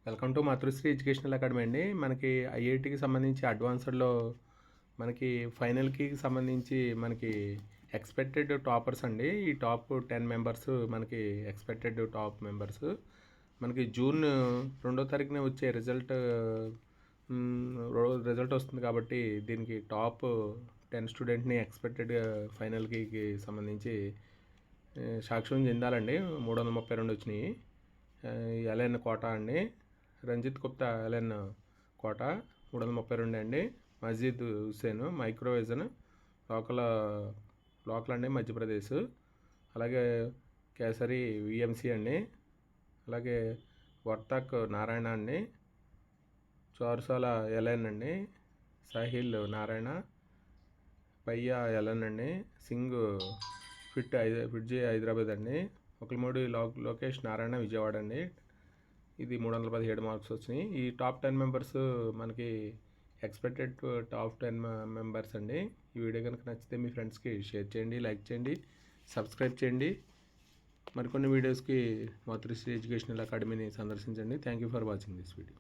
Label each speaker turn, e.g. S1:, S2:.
S1: Welcome to Matrusri educational academy అండి. మనకి ఐఐటికి సంబంధించి అడ్వాన్స్డ్లో మనకి ఫైనల్కి సంబంధించి మనకి ఎక్స్పెక్టెడ్ టాపర్స్ అండి. ఈ టాప్ 10 మెంబర్స్ మనకి ఎక్స్పెక్టెడ్ టాప్ మెంబర్స్ మనకి జూన్ 2వ తారీఖున వచ్చే రిజల్ట్ వస్తుంది కాబట్టి దీనికి టాప్ 10 స్టూడెంట్ని ఎక్స్పెక్టెడ్ ఫైనల్కి సంబంధించి సాక్ష్యం చెందాలండి. 332 వచ్చినాయి. ఎల్ఎన్ కోట అండి, రంజిత్ గుప్తా ఎల్ఎన్ కోట 332 అండి. మజీద్ హుస్సేన్ మైక్రోవిజన్ లోకల్ అండి, మధ్యప్రదేశ్. అలాగే కేసరి విఎంసి అండి. అలాగే వర్తక్ నారాయణ అండి, చౌర్సాల ఎల్ఎన్ అండి, సాహిల్ నారాయణ, పయ్యా ఎల్ఎన్ అండి, సింగ్ ఫిట్జీ హైదరాబాద్ అండి, ఒకలమూడి లోకేష్ నారాయణ విజయవాడ అండి. ఇది 317 మార్క్స్ వచ్చినాయి. ఈ టాప్ 10 మెంబర్స్ మనకి ఎక్స్పెక్టెడ్ టాప్ 10 మెంబర్స్ అండి. ఈ వీడియో కనుక నచ్చితే మీ ఫ్రెండ్స్కి షేర్ చేయండి, లైక్ చేయండి, సబ్స్క్రైబ్ చేయండి. మరికొన్ని వీడియోస్కి మాతృశ్రీ ఎడ్యుకేషనల్ అకాడమీని సందర్శించండి. Thank you for watching this video.